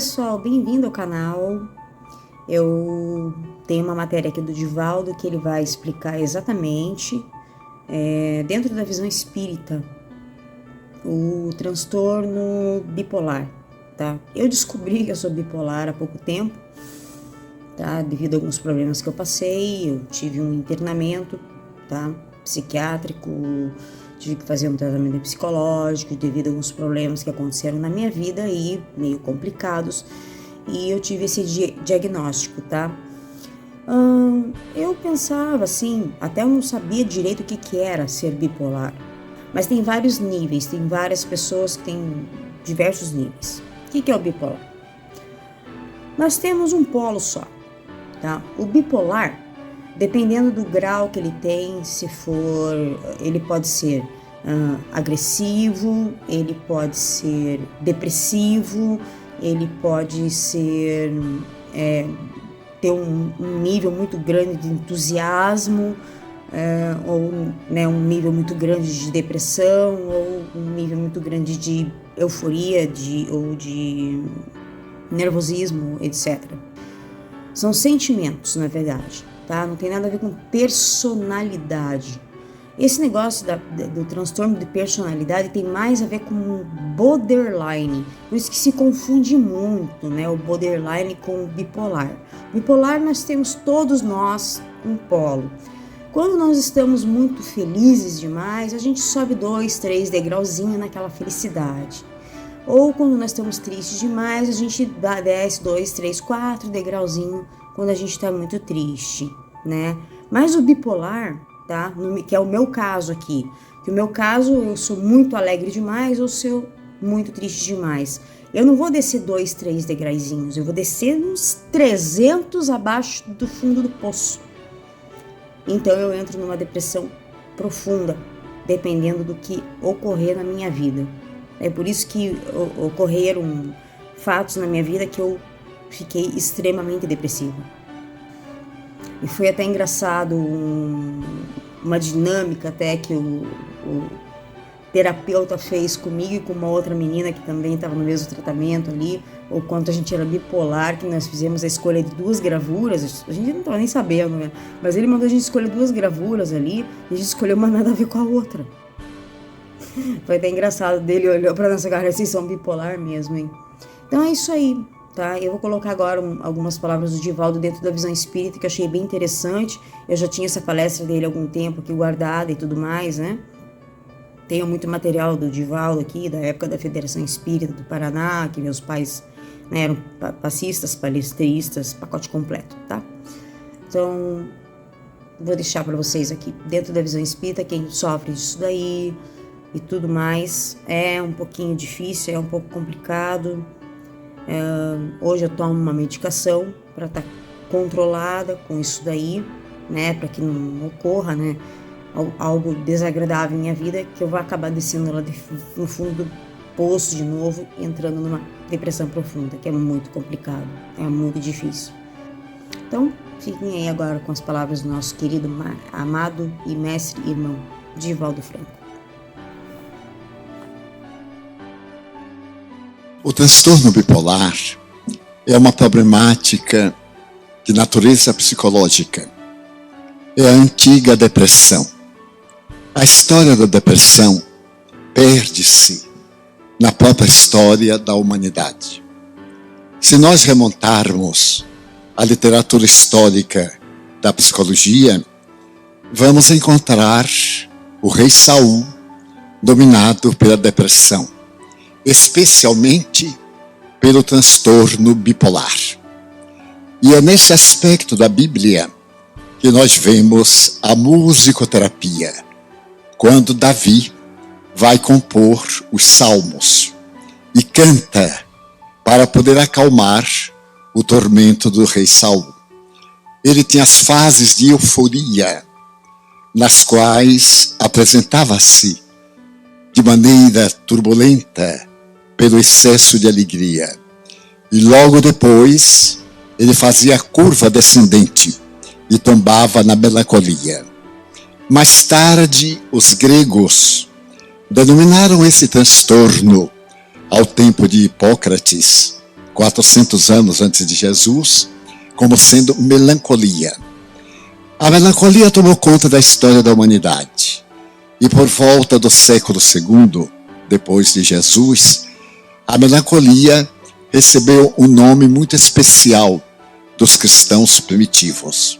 pessoal, bem-vindo ao canal. Eu tenho uma matéria aqui do Divaldo que ele vai explicar exatamente, dentro da visão espírita, o transtorno bipolar, tá? Eu descobri que eu sou bipolar há pouco tempo, tá? Devido a alguns problemas que eu passei, eu tive um internamento, tá? Psiquiátrico, tive que fazer um tratamento psicológico devido a alguns problemas que aconteceram na minha vida aí, meio complicados, e eu tive esse diagnóstico, tá? Eu pensava assim, até eu não sabia direito o que era ser bipolar, mas tem vários níveis, tem várias pessoas que têm diversos níveis. O que é o bipolar? Nós temos um polo só, tá? O bipolar, dependendo do grau que ele tem, ele pode ser agressivo, ele pode ser depressivo, ele pode ser ter um nível muito grande de entusiasmo, ou né, um nível muito grande de depressão, ou um nível muito grande de euforia, ou de nervosismo, etc. São sentimentos, na verdade, tá? Não tem nada a ver com personalidade. Esse negócio do transtorno de personalidade tem mais a ver com borderline, por isso que se confunde muito, né, o borderline com o bipolar. Bipolar nós temos todos nós um polo. Quando nós estamos muito felizes demais, a gente sobe 2, 3 degrauzinhos naquela felicidade. Ou quando nós estamos tristes demais, a gente desce 2, 3, 4 degrauzinhos quando a gente está muito triste, né? Mas o bipolar, tá? Que é o meu caso aqui. Que o meu caso, eu sou muito alegre demais ou sou muito triste demais. Eu não vou descer 2, 3 degrauzinhos, eu vou descer uns 300 abaixo do fundo do poço. Então eu entro numa depressão profunda, dependendo do que ocorrer na minha vida. É por isso que ocorreram fatos na minha vida que eu fiquei extremamente depressiva. E foi até engraçado uma dinâmica até que o terapeuta fez comigo e com uma outra menina que também estava no mesmo tratamento ali, o quanto a gente era bipolar, que nós fizemos a escolha de 2 gravuras, a gente não estava nem sabendo, né? Mas ele mandou a gente escolher 2 gravuras ali, e a gente escolheu uma nada a ver com a outra. Foi até engraçado, dele olhou pra nossa cara, vocês são bipolar mesmo, hein? Então é isso aí, tá? Eu vou colocar agora algumas palavras do Divaldo dentro da visão espírita, que eu achei bem interessante. Eu já tinha essa palestra dele há algum tempo aqui guardada e tudo mais, né? Tenho muito material do Divaldo aqui, da época da Federação Espírita do Paraná, que meus pais, né, eram passistas, palestristas, pacote completo, tá? Então, vou deixar para vocês aqui, dentro da visão espírita, quem sofre disso daí e tudo mais. É um pouquinho difícil, é um pouco complicado. Hoje eu tomo uma medicação para estar controlada com isso daí, né, para que não ocorra, né, algo desagradável em minha vida, que eu vou acabar descendo lá no fundo do poço de novo, entrando numa depressão profunda, que é muito complicado, é muito difícil. Então, fiquem aí agora com as palavras do nosso querido, amado e mestre irmão Divaldo Franco. O transtorno bipolar é uma problemática de natureza psicológica. É a antiga depressão. A história da depressão perde-se na própria história da humanidade. Se nós remontarmos à literatura histórica da psicologia, vamos encontrar o rei Saul dominado pela depressão, especialmente pelo transtorno bipolar. E é nesse aspecto da Bíblia que nós vemos a musicoterapia, quando Davi vai compor os salmos e canta para poder acalmar o tormento do rei Saul. Ele tinha as fases de euforia, nas quais apresentava-se de maneira turbulenta pelo excesso de alegria. E logo depois, ele fazia a curva descendente e tombava na melancolia. Mais tarde, os gregos denominaram esse transtorno, ao tempo de Hipócrates, 400 anos antes de Jesus, como sendo melancolia. A melancolia tomou conta da história da humanidade. E por volta do século II, depois de Jesus, a melancolia recebeu um nome muito especial dos cristãos primitivos.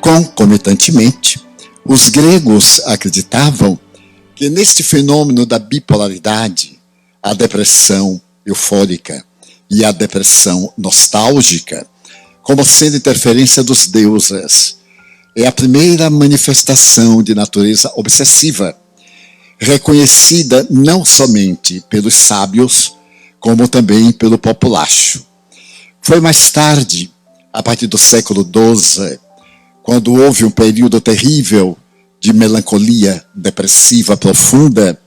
Concomitantemente, os gregos acreditavam que neste fenômeno da bipolaridade, a depressão eufórica e a depressão nostálgica, como sendo interferência dos deuses, é a primeira manifestação de natureza obsessiva, reconhecida não somente pelos sábios, como também pelo populacho. Foi mais tarde, a partir do século XII, quando houve um período terrível de melancolia depressiva profunda,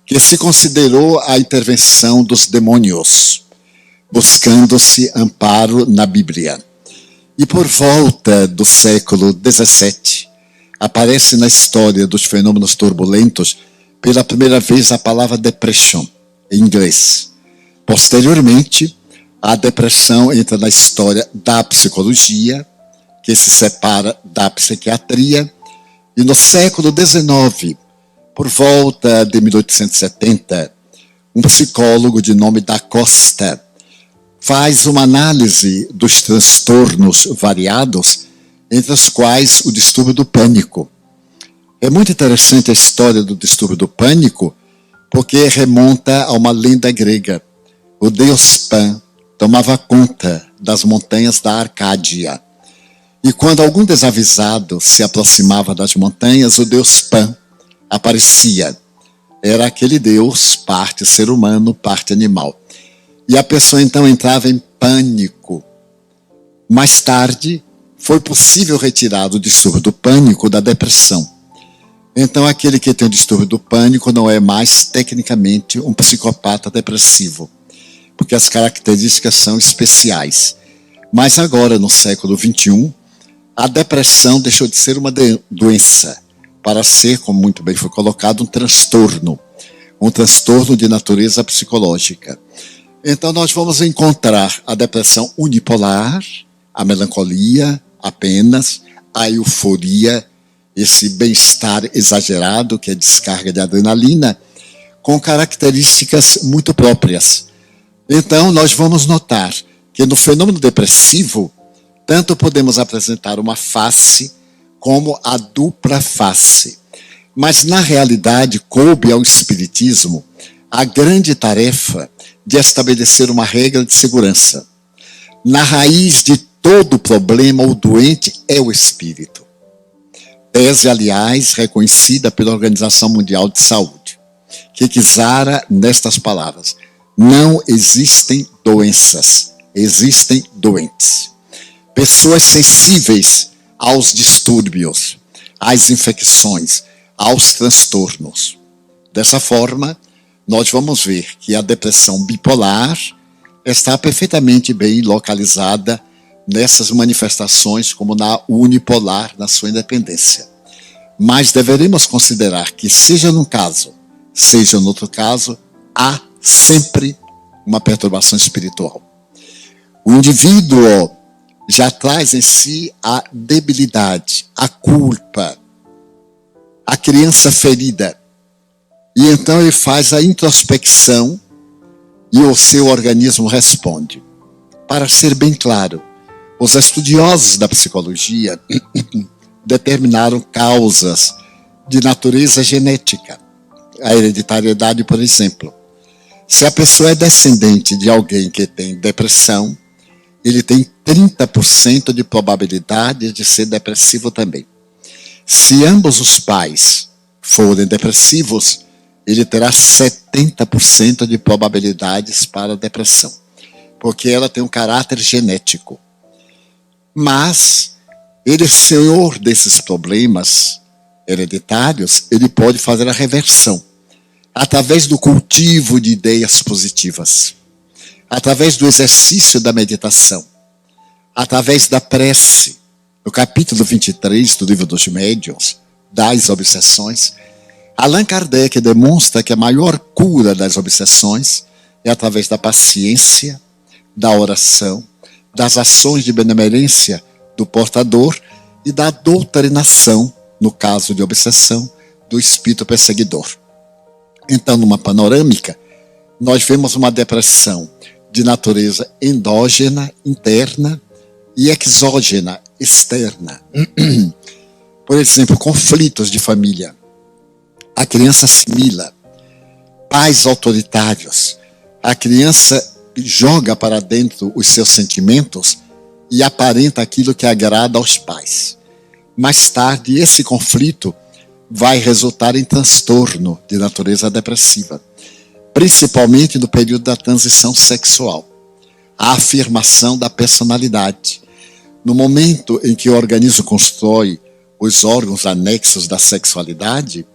que se considerou a intervenção dos demônios, buscando-se amparo na Bíblia. E por volta do século XVII, aparece na história dos fenômenos turbulentos pela primeira vez a palavra depression, em inglês. Posteriormente, a depressão entra na história da psicologia, que se separa da psiquiatria, e no século XIX, por volta de 1870, um psicólogo de nome Da Costa faz uma análise dos transtornos variados, entre os quais o distúrbio do pânico. É muito interessante a história do distúrbio do pânico, porque remonta a uma lenda grega. O deus Pan tomava conta das montanhas da Arcádia. E quando algum desavisado se aproximava das montanhas, o deus Pan aparecia. Era aquele deus, parte ser humano, parte animal. E a pessoa então entrava em pânico. Mais tarde, foi possível retirar o distúrbio do pânico da depressão. Então, aquele que tem o distúrbio do pânico não é mais, tecnicamente, um psicopata depressivo, porque as características são especiais. Mas agora, no século XXI, a depressão deixou de ser uma doença para ser, como muito bem foi colocado, um transtorno de natureza psicológica. Então nós vamos encontrar a depressão unipolar, a melancolia apenas, a euforia, esse bem-estar exagerado, que é descarga de adrenalina, com características muito próprias. Então nós vamos notar que no fenômeno depressivo, tanto podemos apresentar uma face como a dupla face. Mas na realidade coube ao espiritismo a grande tarefa de estabelecer uma regra de segurança. Na raiz de todo problema, o doente é o espírito. Tese, aliás, reconhecida pela Organização Mundial de Saúde, que exara nestas palavras: não existem doenças, existem doentes. Pessoas sensíveis aos distúrbios, às infecções, aos transtornos. Dessa forma, nós vamos ver que a depressão bipolar está perfeitamente bem localizada nessas manifestações, como na unipolar, na sua independência. Mas deveremos considerar que, seja num caso, seja no outro caso, há sempre uma perturbação espiritual. O indivíduo já traz em si a debilidade, a culpa, a criança ferida. E então ele faz a introspecção e o seu organismo responde. Para ser bem claro, os estudiosos da psicologia determinaram causas de natureza genética. A hereditariedade, por exemplo. Se a pessoa é descendente de alguém que tem depressão, ele tem 30% de probabilidade de ser depressivo também. Se ambos os pais forem depressivos, ele terá 70% de probabilidades para depressão, porque ela tem um caráter genético. Mas ele, senhor desses problemas hereditários, ele pode fazer a reversão, através do cultivo de ideias positivas, através do exercício da meditação, através da prece. No capítulo 23 do Livro dos Médiuns, das obsessões, Allan Kardec demonstra que a maior cura das obsessões é através da paciência, da oração, das ações de benemerência do portador e da doutrinação, no caso de obsessão, do espírito perseguidor. Então, numa panorâmica, nós vemos uma depressão de natureza endógena, interna, e exógena, externa. Por exemplo, conflitos de família. A criança assimila. Pais autoritários. A criança joga para dentro os seus sentimentos e aparenta aquilo que agrada aos pais. Mais tarde, esse conflito vai resultar em transtorno de natureza depressiva, principalmente no período da transição sexual. A afirmação da personalidade. No momento em que o organismo constrói os órgãos anexos da sexualidade,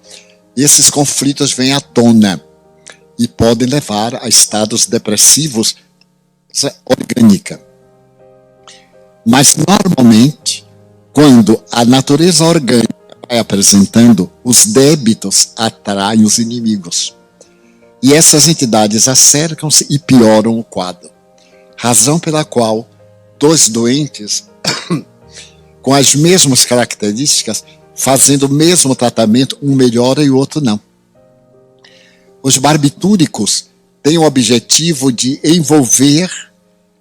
esses conflitos vêm à tona e podem levar a estados depressivos orgânica. Mas, normalmente, quando a natureza orgânica vai apresentando, os débitos atraem os inimigos. E essas entidades acercam-se e pioram o quadro. Razão pela qual dois doentes com as mesmas características, fazendo o mesmo tratamento, um melhora e o outro não. Os barbitúricos têm o objetivo de envolver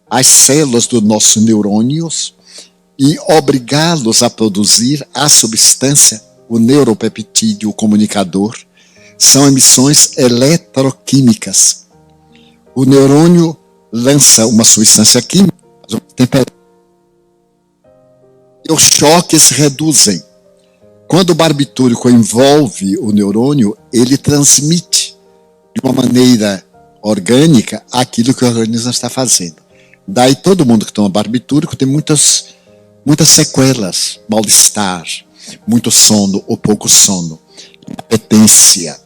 as células dos nossos neurônios e obrigá-los a produzir a substância, o neuropeptídeo, o comunicador. São emissões eletroquímicas. O neurônio lança uma substância química, e os choques reduzem. Quando o barbitúrico envolve o neurônio, ele transmite de uma maneira orgânica aquilo que o organismo está fazendo. Daí todo mundo que toma barbitúrico tem muitas sequelas, mal-estar, muito sono ou pouco sono, impotência,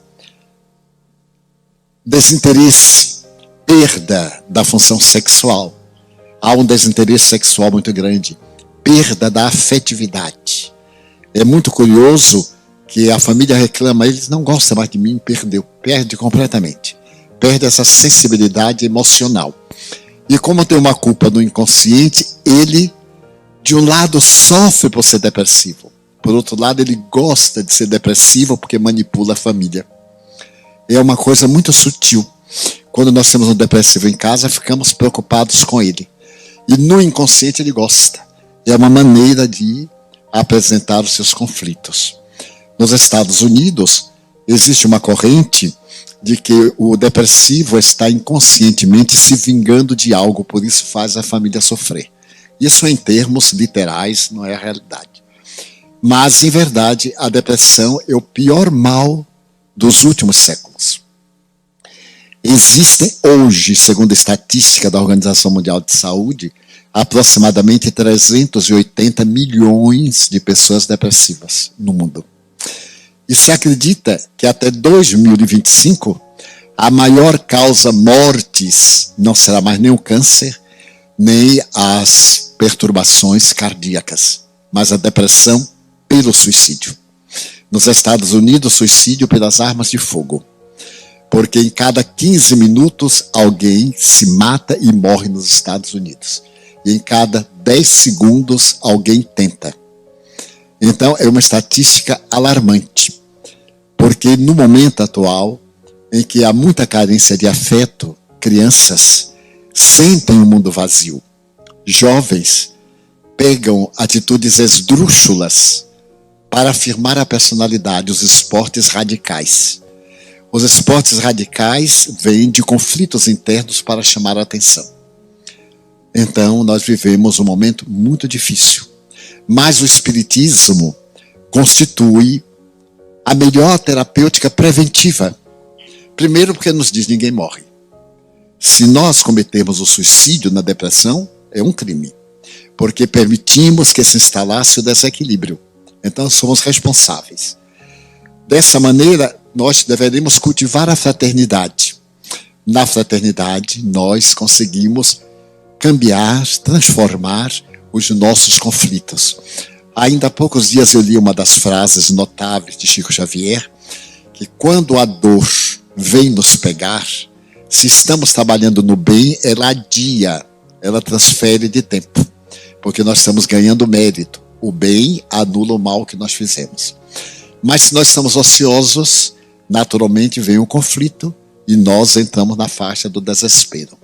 desinteresse, perda da função sexual. Há um desinteresse sexual muito grande, perda da afetividade. É muito curioso que a família reclama, eles não gostam mais de mim, perde completamente. Perde essa sensibilidade emocional. E como tem uma culpa no inconsciente, ele, de um lado, sofre por ser depressivo. Por outro lado, ele gosta de ser depressivo porque manipula a família. É uma coisa muito sutil. Quando nós temos um depressivo em casa, ficamos preocupados com ele. E no inconsciente ele gosta. É uma maneira de apresentar os seus conflitos. Nos Estados Unidos, existe uma corrente de que o depressivo está inconscientemente se vingando de algo, por isso faz a família sofrer. Isso em termos literais não é a realidade. Mas, em verdade, a depressão é o pior mal dos últimos séculos. Existem hoje, segundo a estatística da Organização Mundial de Saúde, aproximadamente 380 milhões de pessoas depressivas no mundo. E se acredita que até 2025, a maior causa mortes não será mais nem o câncer, nem as perturbações cardíacas, mas a depressão pelo suicídio. Nos Estados Unidos, suicídio pelas armas de fogo. Porque em cada 15 minutos alguém se mata e morre nos Estados Unidos. E em cada 10 segundos alguém tenta. Então é uma estatística alarmante. Porque no momento atual, em que há muita carência de afeto, crianças sentem um mundo vazio. Jovens pegam atitudes esdrúxulas para afirmar a personalidade, os esportes radicais. Os esportes radicais vêm de conflitos internos para chamar a atenção. Então, nós vivemos um momento muito difícil. Mas o Espiritismo constitui a melhor terapêutica preventiva. Primeiro, porque nos diz ninguém morre. Se nós cometemos o suicídio na depressão, é um crime. Porque permitimos que se instalasse o desequilíbrio. Então, somos responsáveis. Dessa maneira, nós deveríamos cultivar a fraternidade. Na fraternidade, nós conseguimos cambiar, transformar os nossos conflitos. Ainda há poucos dias eu li uma das frases notáveis de Chico Xavier, que quando a dor vem nos pegar, se estamos trabalhando no bem, ela adia ela transfere de tempo, porque nós estamos ganhando mérito. O bem anula o mal que nós fizemos. Mas se nós estamos ociosos, naturalmente vem um conflito e nós entramos na faixa do desespero.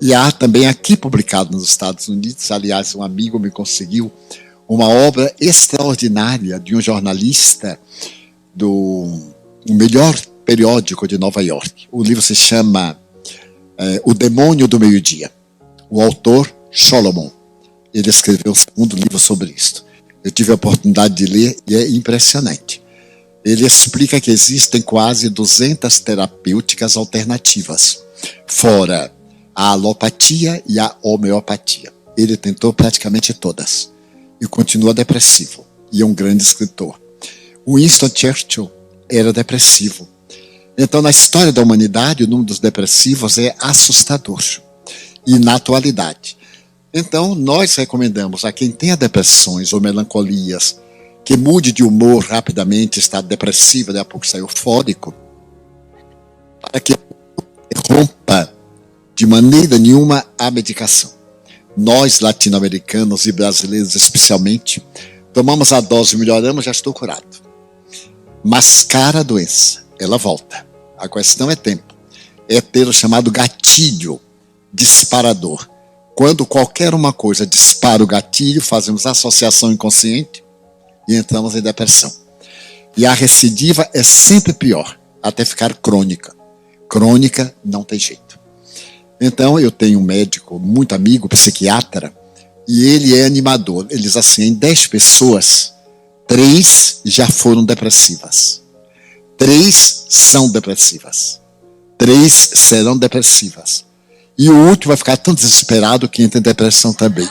E há também aqui publicado nos Estados Unidos, aliás, um amigo me conseguiu uma obra extraordinária de um jornalista do melhor periódico de Nova York. O livro se chama O Demônio do Meio-Dia. O autor, Solomon. Ele escreveu o segundo livro sobre isso. Eu tive a oportunidade de ler e é impressionante. Ele explica que existem quase 200 terapêuticas alternativas, fora a alopatia e a homeopatia. Ele tentou praticamente todas e continua depressivo. E é um grande escritor. Winston Churchill era depressivo. Então, na história da humanidade, o número dos depressivos é assustador. E na atualidade. Então, nós recomendamos a quem tenha depressões ou melancolias, que mude de humor rapidamente, estado depressivo, daqui a pouco sai eufórico, para que rompa de maneira nenhuma a medicação. Nós, latino-americanos e brasileiros especialmente, tomamos a dose, melhoramos, já estou curado. Mascara a doença, ela volta. A questão é tempo. É ter o chamado gatilho disparador. Quando qualquer uma coisa dispara o gatilho, fazemos associação inconsciente e entramos em depressão. E a recidiva é sempre pior, até ficar crônica. Crônica não tem jeito. Então, eu tenho um médico, muito amigo, psiquiatra, e ele é animador. Ele diz assim, em 10 pessoas, 3 já foram depressivas. 3 são depressivas. 3 serão depressivas. E o último vai ficar tão desesperado que entra em depressão também.